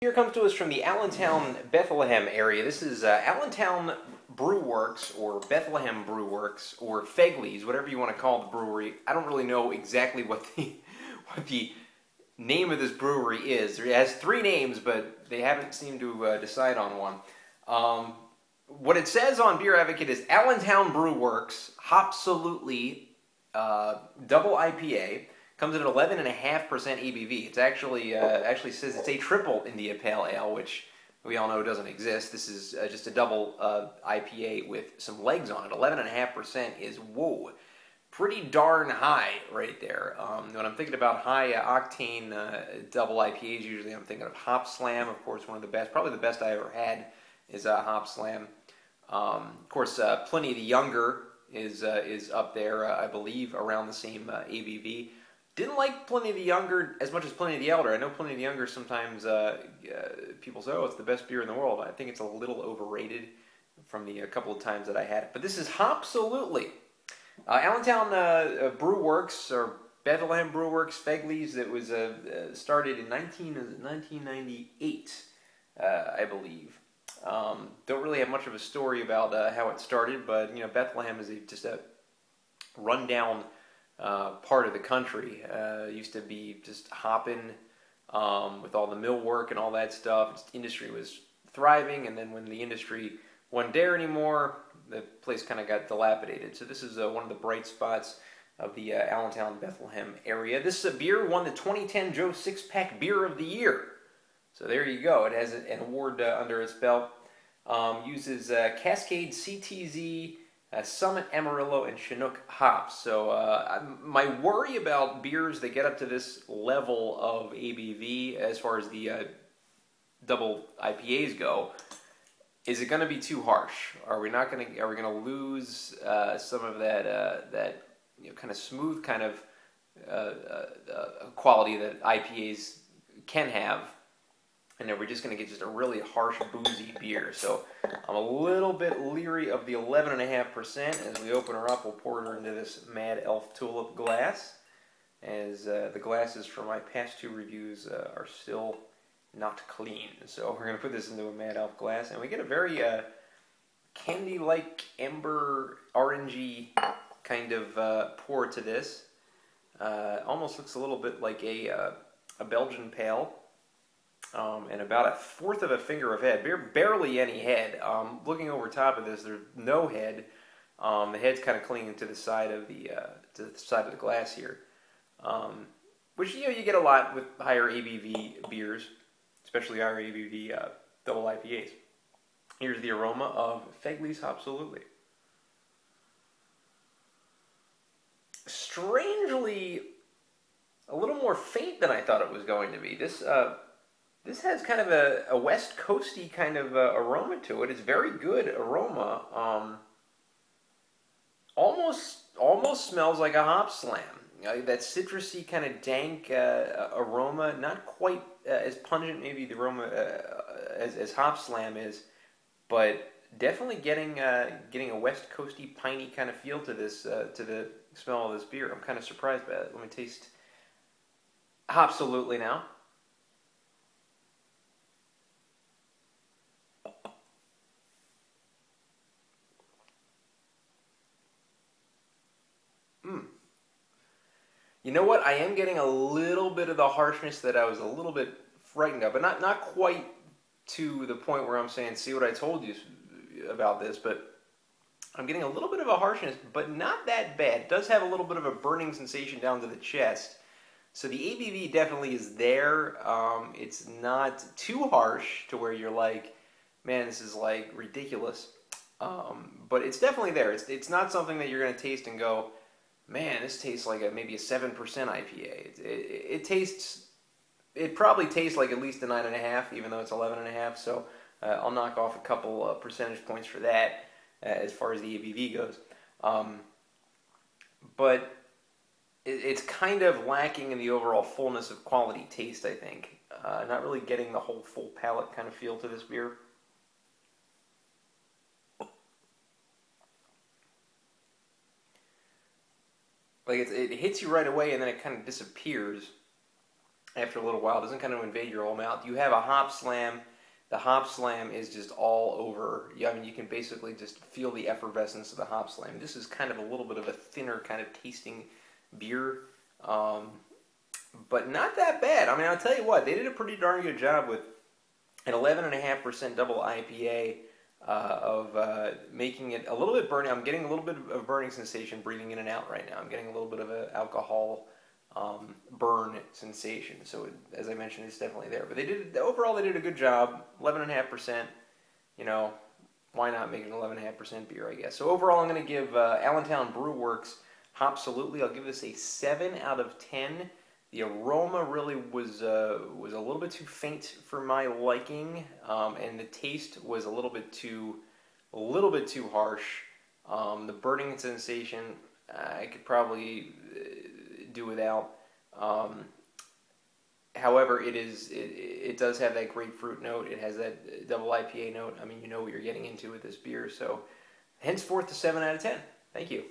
Here comes to us from the Allentown, Bethlehem area. This is Allentown Brew Works, or Bethlehem Brew Works, or Fegley's, whatever you want to call the brewery. I don't really know exactly what the name of this brewery is. It has three names, but they haven't seemed to decide on one. What it says on Beer Advocate is Allentown Brew Works, Hopsalutely, double IPA. Comes at 11.5% ABV. It's actually says it's a triple India Pale Ale, which we all know doesn't exist. This is just a double IPA with some legs on it. 11.5% is, whoa, pretty darn high right there. When I'm thinking about high octane double IPAs, usually I'm thinking of Hop Slam, of course, one of the best, probably the best I ever had is Hop Slam. Of course, Pliny the Younger is up there, I believe, around the same ABV. Didn't like Pliny the Younger as much as Pliny the Elder. I know Pliny the Younger sometimes people say, oh, it's the best beer in the world. I think it's a little overrated from the couple of times that I had it. But this is Hopsalutely. Allentown Brew Works, or Bethlehem Brew Works, Fegley's, that was started in 1998, I believe. Don't really have much of a story about how it started, but you know, Bethlehem is just a rundown part of the country. Used to be just hopping with all the mill work and all that stuff. Industry was thriving, and then when the industry wasn't there anymore, the place kind of got dilapidated. So this is one of the bright spots of the Allentown, Bethlehem area. This beer won the 2010 Joe Six-Pack Beer of the Year. So there you go. It has an award under its belt. Uses Cascade CTZ, Summit Amarillo, and Chinook hops. So my worry about beers that get up to this level of ABV, as far as the double IPAs go, is it going to be too harsh? Are we going to lose some of that you know, kind of smooth kind of quality that IPAs can have? And then we're just going to get just a really harsh, boozy beer. So I'm a little bit leery of the 11.5%. As we open her up, we'll pour her into this Mad Elf Tulip glass, as the glasses for my past two reviews are still not clean. So we're going to put this into a Mad Elf glass, and we get a very candy-like, amber, orangey kind of pour to this. Almost looks a little bit like a Belgian Pale. And about a fourth of a finger of head, barely any head. Looking over top of this, there's no head. The head's kind of clinging to the side of the glass here, which you know you get a lot with higher ABV beers, especially higher ABV double IPAs. Here's the aroma of Fegley's Hopsalutely. Strangely, a little more faint than I thought it was going to be. This has kind of a West Coasty kind of aroma to it. It's very good aroma. Almost smells like a Hop Slam. That citrusy kind of dank aroma. Not quite as pungent, maybe the aroma as Hop Slam is, but definitely getting a West Coasty, piney kind of feel to this to the smell of this beer. I'm kind of surprised by it. Let me taste Hopsalutely now. You know what? I am getting a little bit of the harshness that I was a little bit frightened of, but not quite to the point where I'm saying, see what I told you about this, but I'm getting a little bit of a harshness, but not that bad. It does have a little bit of a burning sensation down to the chest. So the ABV definitely is there. It's not too harsh to where you're like, man, this is like ridiculous. But it's definitely there. It's not something that you're going to taste and go, man, this tastes like maybe a 7% IPA. It probably tastes like at least a 9.5, even though it's 11.5. So I'll knock off a couple percentage points for that as far as the ABV goes. But it's kind of lacking in the overall fullness of quality taste, I think. Not really getting the whole full palate kind of feel to this beer. Like it hits you right away and then it kind of disappears. after a little while. It doesn't kind of invade your whole mouth. You have a hop slam. The hop slam is just all over. I mean, you can basically just feel the effervescence of the hop slam. This is kind of a little bit of a thinner kind of tasting beer, but not that bad. I mean, I'll tell you what, they did a pretty darn good job with an 11.5% double IPA of making it a little bit burning. I'm getting a little bit of burning sensation breathing in and out right now. I'm getting a little bit of an alcohol burn sensation. So as I mentioned, it's definitely there. But overall they did a good job. 11.5%. You know, why not make it an 11.5% beer? I guess. So overall, I'm going to give Allentown Brew Works Hopsalutely. I'll give this a 7 out of 10. The aroma really was a little bit too faint for my liking, and the taste was a little bit too harsh. The burning sensation I could probably do without. However, it does have that grapefruit note. It has that double IPA note. I mean, you know what you're getting into with this beer. So, henceforth, a 7 out of 10. Thank you.